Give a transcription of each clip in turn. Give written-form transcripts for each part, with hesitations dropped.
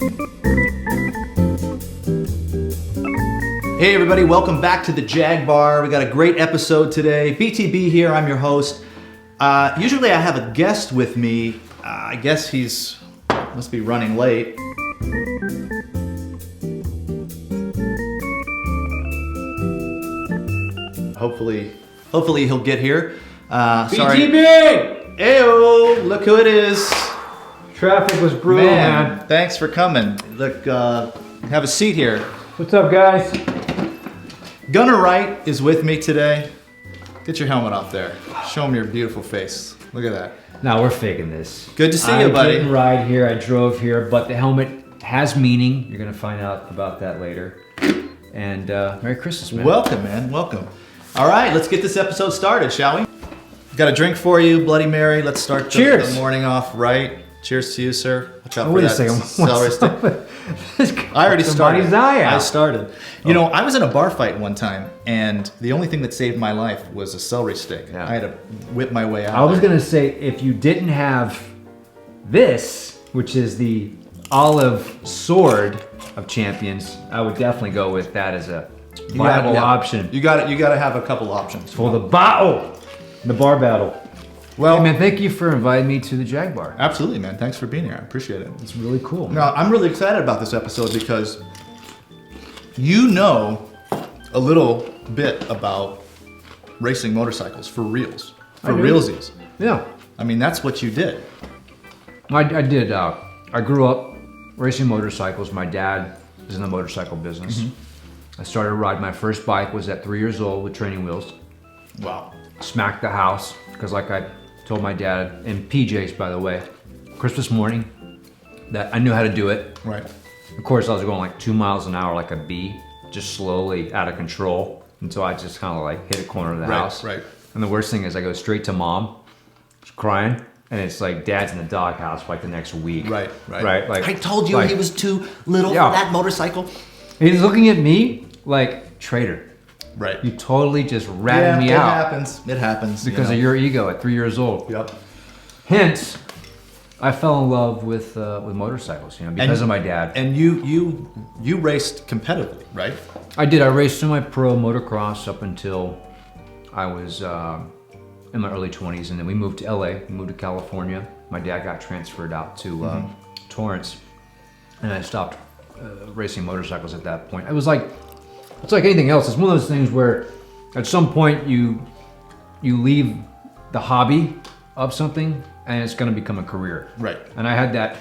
Hey everybody, welcome back to the Jaguar. We got a great episode today. BTB here, I'm your host. Usually I have a guest with me. I guess he's must be running late. Hopefully he'll get here. Sorry. BTB! Ayo, look who it is. Traffic was brutal, man. Thanks for coming. Look, have a seat here. What's up, guys? Gunner Wright is with me today. Get your helmet off there. Show him your beautiful face. Look at that. No, we're faking this. Good to see you, buddy. I didn't ride here, I drove here, but the helmet has meaning. You're gonna find out about that later. And Merry Christmas, man. Welcome, man, welcome. All right, let's get this episode started, shall we? Got a drink for you, Bloody Mary. Let's start the morning off right. Cheers to you, sir. Watch out for that celery stick. I already started. I started. You know, I was in a bar fight one time, and the only thing that saved my life was a celery stick. Yeah. I had to whip my way out. I was going to say, if you didn't have this, which is the olive sword of champions, I would definitely go with that as a viable option. You got to have a couple options. For the bar battle. Well, hey man, thank you for inviting me to the Jaguar. Absolutely, man. Thanks for being here. I appreciate it. It's really cool. Now, I'm really excited about this episode because you know a little bit about racing motorcycles for reals, for realsies. Yeah. I mean, that's what you did. I did. I grew up racing motorcycles. My dad is in the motorcycle business. Mm-hmm. I started riding. My first bike was at 3 years old with training wheels. Wow. Smacked the house because, like I told my dad, in PJs, by the way, Christmas morning, that I knew how to do it. Right. Of course, I was going like 2 miles an hour like a bee, just slowly out of control until I just kind of like hit a corner of the house. Right. And the worst thing is I go straight to mom, she's crying, and it's like dad's in the doghouse for like the next week. Right. Like I told you he was too little for that motorcycle. He's looking at me like, traitor. Right. You totally just ratted me out. It happens. Because of your ego at 3 years old. Yep. Hence, I fell in love with motorcycles, because of my dad. And you raced competitively, right? I did. I raced semi-pro motocross up until I was in my early 20s, and then we moved to LA. We moved to California. My dad got transferred out to Torrance, and I stopped racing motorcycles at that point. It's like anything else. It's one of those things where at some point you leave the hobby of something and it's going to become a career. Right. And I had that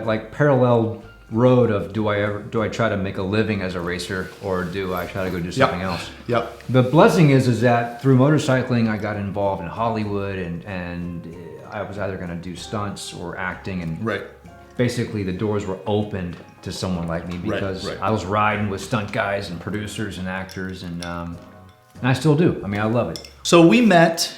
like parallel road of do I try to make a living as a racer or do I try to go do something else? Yep. The blessing is that through motorcycling I got involved in Hollywood and I was either going to do stunts or acting and basically the doors were opened to someone like me because I was riding with stunt guys and producers and actors and I still do. I mean, I love it. So we met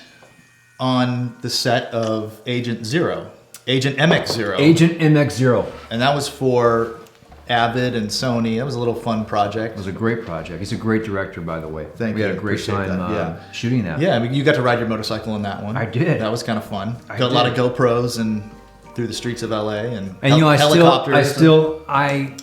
on the set of Agent MX Z3RO. Agent MX Z3RO. And that was for Avid and Sony. That was a little fun project. It was a great project. He's a great director, by the way. Thank you. We had a great time shooting that. Yeah, I mean, you got to ride your motorcycle on that one. I did. That was kind of fun. Got a lot of GoPros and through the streets of LA and helicopters. I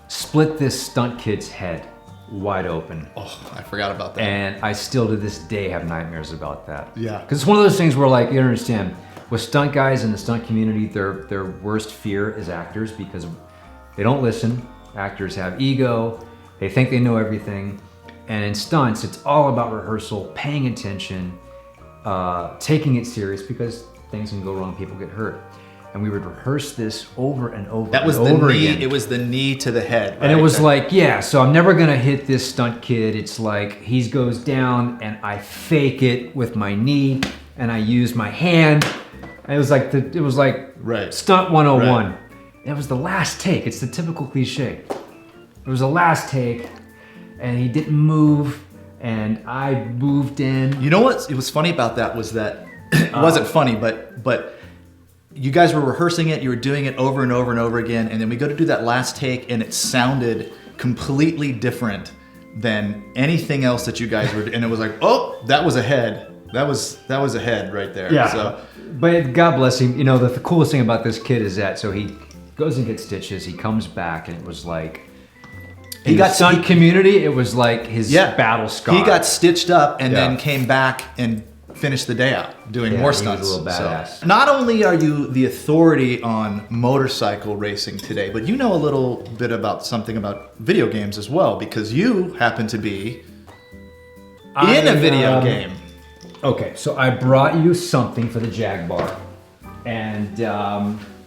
split this stunt kid's head wide open. Oh, I forgot about that. And I still to this day have nightmares about that. Yeah. Because it's one of those things where like, you understand, with stunt guys in the stunt community, their worst fear is actors because they don't listen. Actors have ego. They think they know everything. And in stunts, it's all about rehearsal, paying attention, taking it serious because things can go wrong, people get hurt. And we would rehearse this over and over and over again. It was the knee to the head. Right? And it was like, so I'm never gonna hit this stunt kid. It's like, he goes down and I fake it with my knee and I use my hand. And it was like, stunt 101. Right. It was the last take. It's the typical cliche. It was the last take and he didn't move and I moved in. You know what? It was funny about that was that, it wasn't funny, but you guys were rehearsing it, you were doing it over and over and over again, and then we go to do that last take and it sounded completely different than anything else that you guys were doing. And it was like, oh, that was a head. That was a head right there. Yeah. So, but God bless him. The coolest thing about this kid is that, so he goes and gets stitches. He comes back, and it was like he got stunned community. It was like his battle scar. He got stitched up and then came back and finished the day out doing more stunts. He was a little badass. So, not only are you the authority on motorcycle racing today, but you know a little bit about something about video games as well, because you happen to be in a video game. Okay, so I brought you something for the Jaguar, and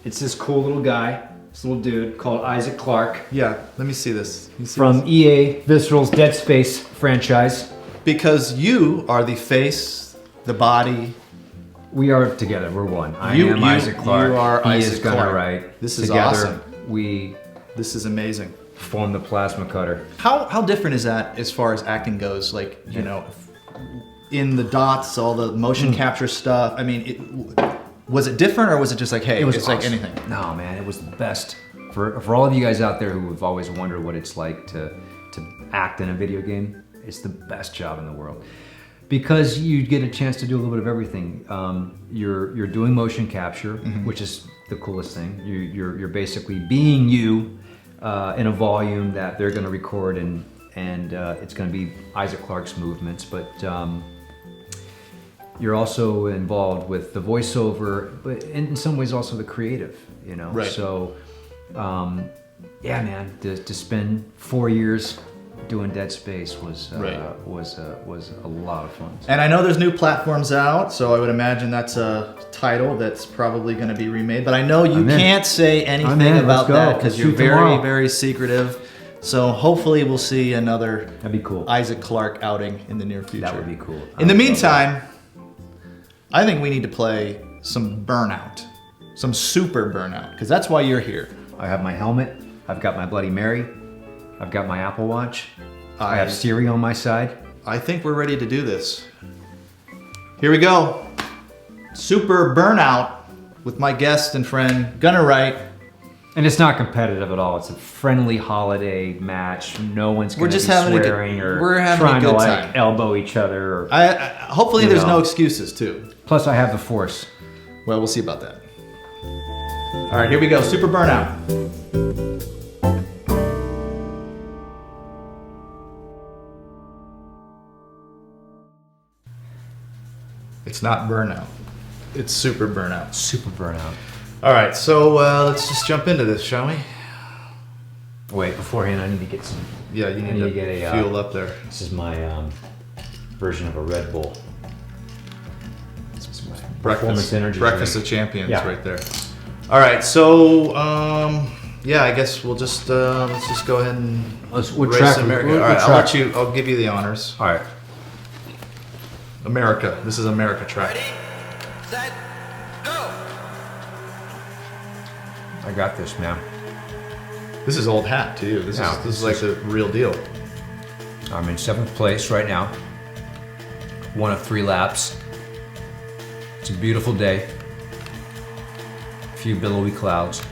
it's this cool little guy, this little dude called Isaac Clarke. Yeah, let me see this. From EA Visceral's Dead Space franchise. Because you are the face, the body. We are together. We're one. I am Isaac Clarke. You are Isaac Clarke. Gunner Wright. This is together, awesome. This is amazing. Form the plasma cutter. How different is that as far as acting goes? Like, you know, in the dots, all the motion capture stuff. I mean, was it different, or was it just like, hey, it was awesome. Like anything? No, man, it was the best. For all of you guys out there who have always wondered what it's like to act in a video game, it's the best job in the world. Because you get a chance to do a little bit of everything. You're doing motion capture, which is the coolest thing. You're basically being you in a volume that they're going to record, and it's going to be Isaac Clarke's movements. But you're also involved with the voiceover, but in some ways also the creative. You know. Right. So, yeah, man, to spend 4 years doing Dead Space was a lot of fun. And I know there's new platforms out, so I would imagine that's a title that's probably going to be remade. But I know you can't say anything about that because you're very secretive. So hopefully we'll see another That'd be cool. Isaac Clarke outing in the near future. That would be cool. In the meantime, I think we need to play some Burnout, some super Burnout, because that's why you're here. I have my helmet. I've got my Bloody Mary. I've got my Apple Watch. I have Siri on my side. I think we're ready to do this. Here we go. Super Burnout with my guest and friend, Gunner Wright. And it's not competitive at all. It's a friendly holiday match. No one's going to be swearing or trying to like elbow each other. Hopefully there's no excuses too. Plus I have the Force. Well, we'll see about that. All right, here we go. Super Burnout. It's not Burnout. It's Super Burnout. Super Burnout. All right, so let's just jump into this, shall we? Wait, beforehand, I need to get some. Yeah, you need to get a fuel up there. This is my version of a Red Bull. It's my Performance energy breakfast of champions, right there. All right, so yeah, I guess we'll just let's just go ahead and race America. All right, I'll give you the honors. All right. America. This is America track. Ready, set, go. I got this, man. This is old hat to you. This is like the real deal. I'm in 7th place right now. 1 of 3 laps. It's a beautiful day. A few billowy clouds.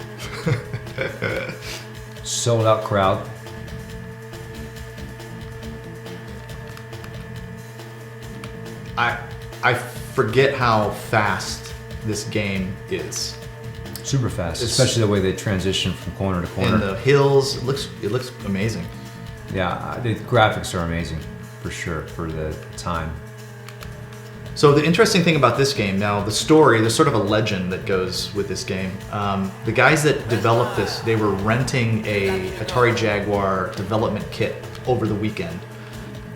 Sold out crowd. I forget how fast this game is. Super fast, especially the way they transition from corner to corner. And the hills, it looks amazing. Yeah, the graphics are amazing, for sure, for the time. So the interesting thing about this game, now the story, there's sort of a legend that goes with this game. The guys that developed this, they were renting a Atari Jaguar development kit over the weekend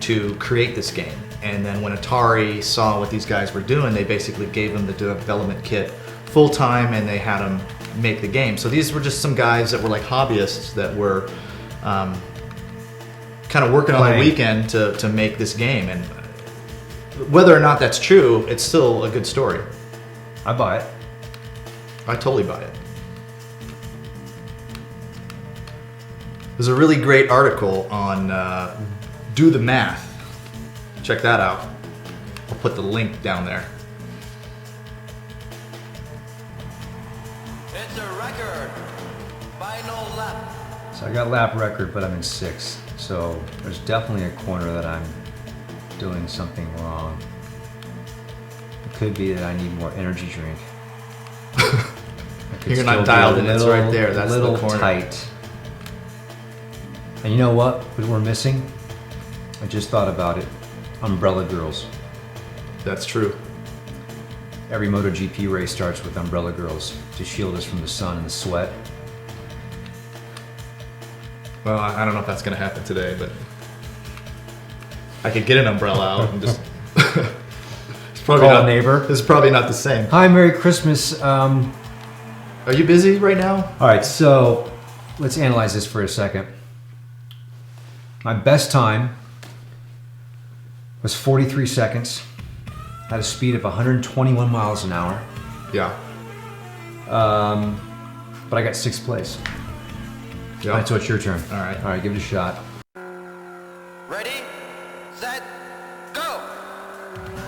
to create this game. And then when Atari saw what these guys were doing, they basically gave them the development kit full time, and they had them make the game. So these were just some guys that were like hobbyists that were kind of working on the weekend to make this game. And whether or not that's true, it's still a good story. I buy it. I totally buy it. There's a really great article on Do the Math. Check that out. I'll put the link down there. It's a record. Final lap. So I got lap record, but I'm in 6th. So there's definitely a corner that I'm doing something wrong. It could be that I need more energy drink. You're not dialed in. It's right there. That's the corner. Tight. And you know what we're missing? I just thought about it. Umbrella girls. That's true. Every MotoGP race starts with umbrella girls to shield us from the sun and the sweat. Well, I don't know if that's going to happen today, but I could get an umbrella out and just... It's probably Call not, a neighbor. It's probably not the same. Hi, Merry Christmas. Are you busy right now? All right, so let's analyze this for a second. My best time was 43 seconds. Had a speed of 121 miles an hour. Yeah. But I got 6th place. Yeah. All right, so it's your turn. All right. All right, give it a shot. Ready, set, go.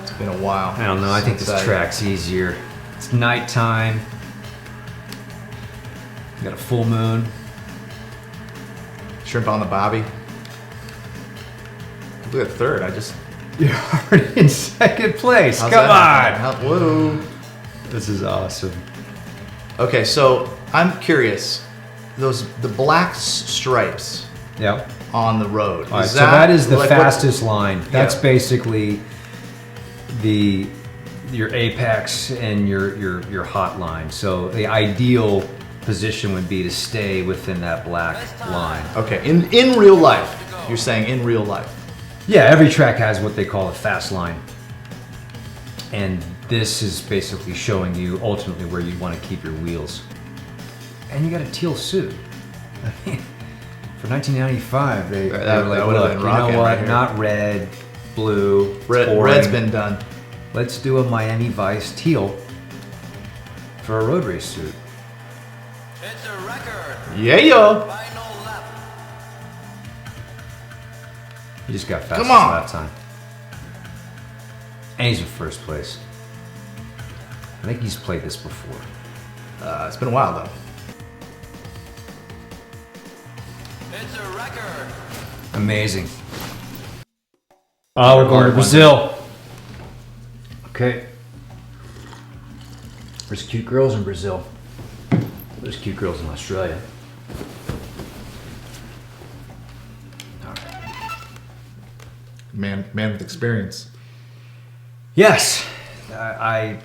It's been a while. I don't know. I think this track's easier. It's nighttime. You got a full moon. Shrimp on the bobby. Look at 3rd. You're already in 2nd place. How's Come that? on. Whoa. This is awesome. Okay, so I'm curious. The black stripes Yep. on the road. All right, so that is the like fastest line. That's Yeah. basically your apex and your hot line. So the ideal position would be to stay within that black line. Okay, in real life. You're saying in real life. Yeah, every track has what they call a fast line. And this is basically showing you ultimately where you want to keep your wheels. And you got a teal suit. I mean, for 1995, they were like, would've look, been you know rocking what? right here. Not red, blue, boring. Red's been done. Let's do a Miami Vice teal for a road race suit. It's a record. Yeah, yo. Final lap. He just got fastest Come on. lap time. And he's in 1st place. I think he's played this before. It's been a while though. It's a record. Amazing. Oh, we're going to Brazil. Okay. There's cute girls in Brazil. There's cute girls in Australia. All right. Man with experience. Yes, I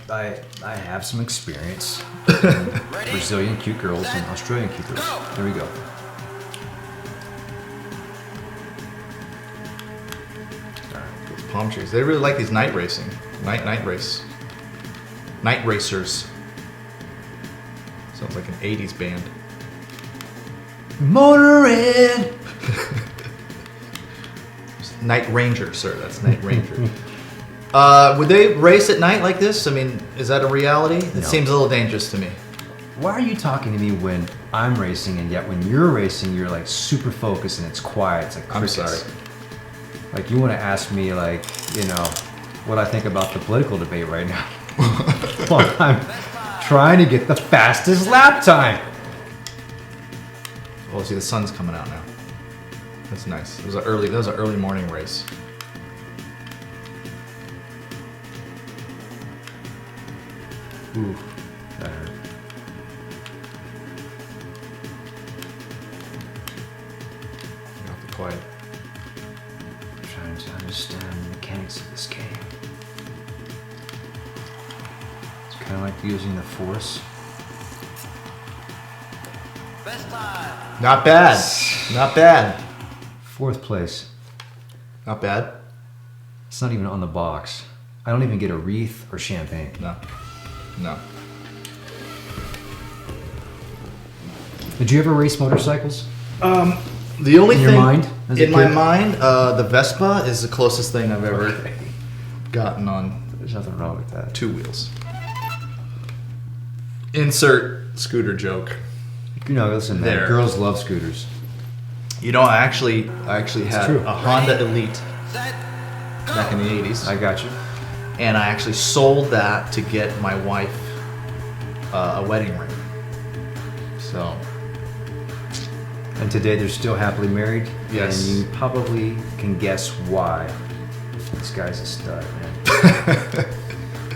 have some experience. in Brazilian cute girls and Australian cute girls. There we go. Those palm trees. They really like these night racing. Night racers. Sounds like an 80s band. Motorin'. Night Ranger, sir. That's Night Ranger. Would they race at night like this? I mean, is that a reality? It No. seems a little dangerous to me. Why are you talking to me when I'm racing and yet when you're racing, you're like super focused and it's quiet? It's like I'm crickets. sorry. Like you want to ask me like, you know, what I think about the political debate right now. Well, I'm trying to get the fastest lap time. Oh, see, the sun's coming out now. That's nice. That was an early morning race. Ooh, that hurt. Not the quiet. I'm trying to understand the mechanics of this game. It's kind of like using the Force. Best time. Not bad. Not bad. 4th place. Not bad. It's not even on the box. I don't even get a wreath or champagne. No. No. Did you ever race motorcycles? The only In thing your mind, as a in my kid? mind, the Vespa is the closest thing I've ever Okay. gotten on There's nothing wrong with that. 2 wheels. Insert scooter joke. You know, listen, man. There. Girls love scooters. You know, I actually had true. a Honda Elite Set, go. back in the 80s. I got you. And I actually sold that to get my wife a wedding ring. So, And today they're still happily married. Yes. And you probably can guess why. This guy's a stud, man.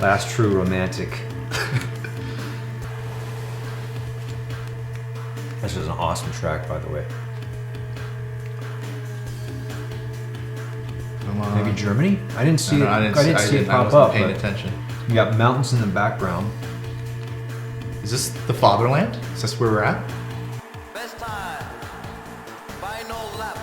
Last true romantic. This is an awesome track, by the way. Come on. Maybe Germany? I didn't see it. I didn't see it pop I up. wasn't paying attention. You got mountains in the background. Is this the fatherland? Is this where we're at? Best time. Final lap.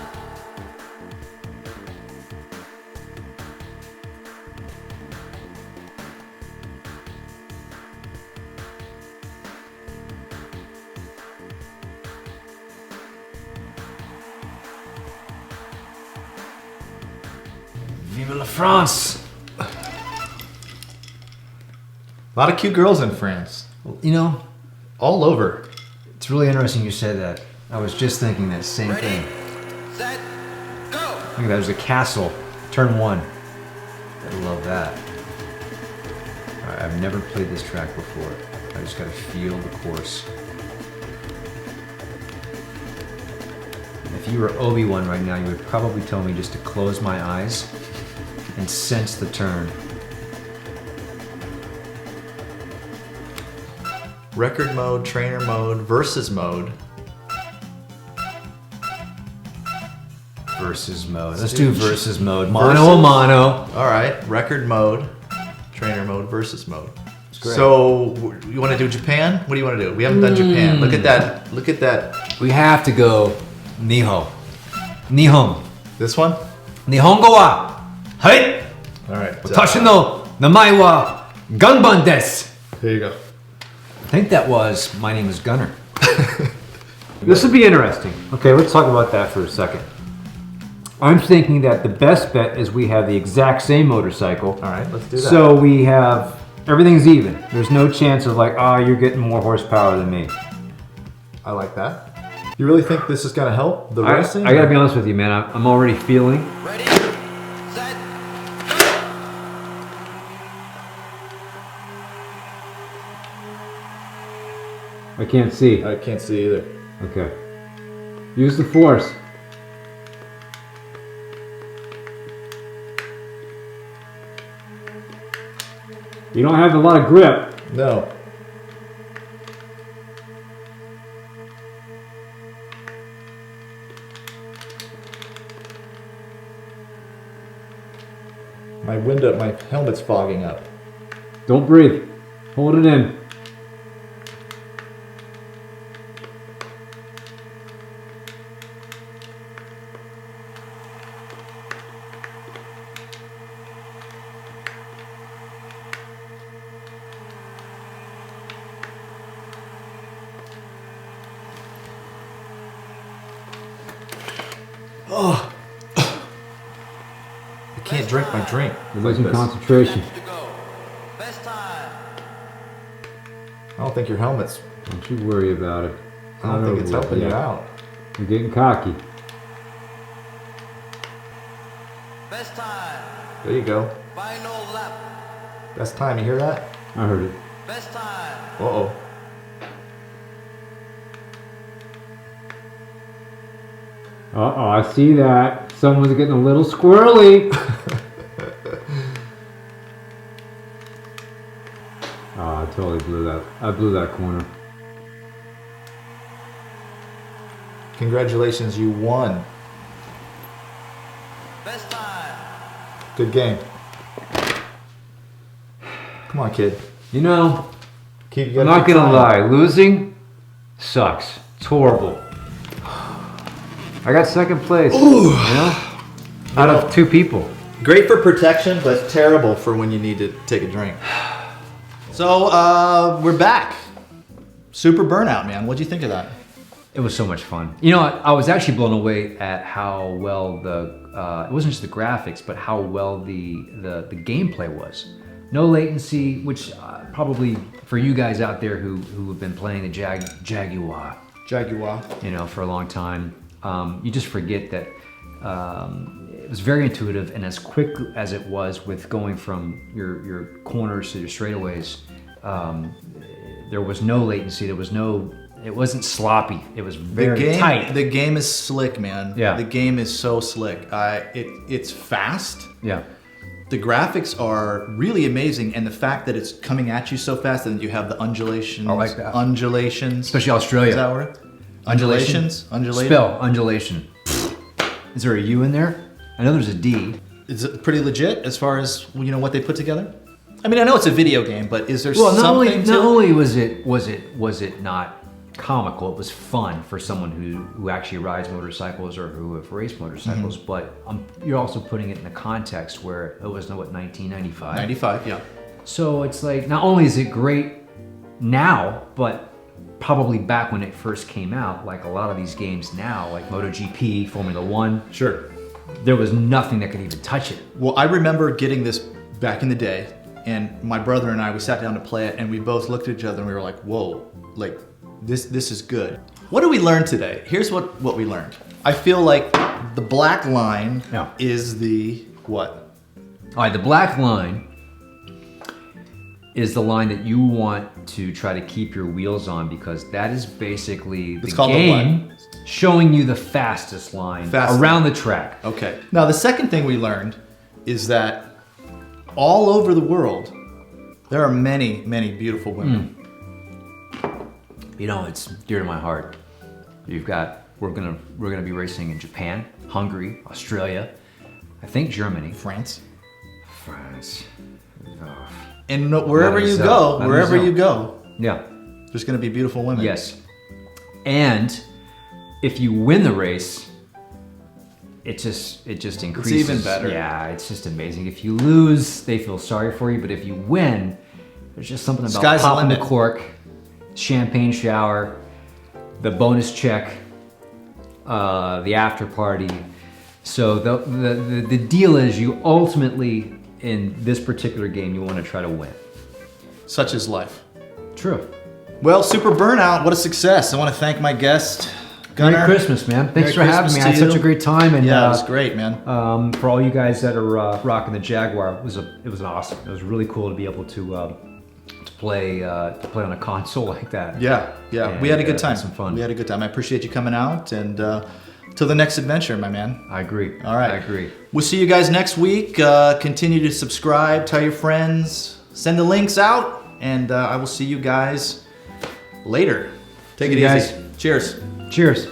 Vive la France! A lot of cute girls in France. You know, All over. it's really interesting you said that. I was just thinking that same Ready, thing. set, go. Look at that, there's a castle. Turn 1. I love that. Alright, I've never played this track before. I just gotta feel the course. And if you were Obi-Wan right now, you would probably tell me just to close my eyes and sense the turn. Record mode, trainer mode, versus mode. Versus mode. Let's do versus mode. Versus? Mano a mano. All right, record mode, trainer mode, versus mode. great. So you want to do Japan? What do you want to do? We haven't done Japan. Look at that. Look at that. We have to go Nihon. Nihon. This one? Nihongo wa hai. All right. Watashi no namae wa Gunban desu. There you go. I think that was my name is Gunner. This would be interesting. Okay, let's talk about that for a second. I'm thinking that the best bet is we have the exact same motorcycle. All right, let's do that. So we have, everything's even. There's no chance of like, oh, you're getting more horsepower than me. I like that. You really think this is gonna help the racing? I gotta be honest with you, man. I'm already feeling. Ready, set, I can't see. I can't see either. Okay. Use the force. You don't have a lot of grip. No. My window, my helmet's fogging up. Don't breathe. Hold it in. Oh. I can't drink my drink. You're losing concentration. to go. Best time. I don't think your helmet's. Don't you worry about it. I don't think it's helping you out. You're getting cocky. Best time. There you go. Final lap. Best time. You hear that? I heard it. Best time. Uh-oh. Uh-oh, I see that. Someone's getting a little squirrely. Oh, I totally blew that. I blew that corner. Congratulations, you won. Best time. Good game. Come on, kid. You know, Keep. I'm not gonna lie. Losing sucks. It's horrible. I got second place. Ooh. You know? Out of 2 people. Great for protection, but terrible for when you need to take a drink. So we're back. Super Burnout, man. What'd you think of that? It was so much fun. You know, I was actually blown away at how well it wasn't just the graphics, but how well the gameplay was. No latency, which probably for you guys out there who have been playing the Jaguar, you know, for a long time, you just forget that it was very intuitive, and as quick as it was with going from your corners to your straightaways, there was no latency. It wasn't sloppy. It was very tight. The game is slick, man. Yeah. The game is so slick. It's fast. Yeah. The graphics are really amazing, and the fact that it's coming at you so fast, and you have the undulations. I like that. Undulations. Especially Australia. Is that word? Undulations? Undulating? Spell, undulation. Is there a U in there? I know there's a D. Is it pretty legit as far as, you know, what they put together? I mean, I know it's a video game, but is there Well, something not only was it not comical, it was fun for someone who actually rides motorcycles or who have raced motorcycles, but you're also putting it in a context where it was, what, 1995? 95, yeah. So it's like, not only is it great now, but probably back when it first came out, like a lot of these games now, like MotoGP, Formula One. Sure. There was nothing that could even touch it. Well, I remember getting this back in the day, and my brother and I, we sat down to play it, and we both looked at each other and we were like, whoa, like, this is good. What did we learn today? Here's what we learned. I feel like the black line is the what? All right, the black line is the line that you want to try to keep your wheels on, because that is basically the game showing you the fastest line around the track. Okay. Now, the second thing we learned is that all over the world, there are many, many beautiful women. You know, it's dear to my heart. We're gonna be racing in Japan, Hungary, Australia, I think Germany, France. Oh. And wherever you go, yeah, there's gonna be beautiful women. Yes. And if you win the race, it just increases. It's even better. Yeah, it's just amazing. If you lose, they feel sorry for you, but if you win, there's just something about popping the cork, champagne shower, the bonus check, the after party. So the deal is, you ultimately, in this particular game, you want to try to win. Such is life. True. Well, Super Burnout, what a success. I want to thank my guest, Gunnar. Merry Christmas, man. Thanks for having me. I had such a great time. And yeah, it was great, man. For all you guys that are rocking the Jaguar, it was awesome. It was really cool to be able to play on a console like that. Yeah. And, we had a good time. Some fun. We had a good time. I appreciate you coming out, and till the next adventure, my man. I agree. All right. I agree. We'll see you guys next week. Continue to subscribe, tell your friends, send the links out, and I will see you guys later. Take it easy. Guys. Cheers. Cheers.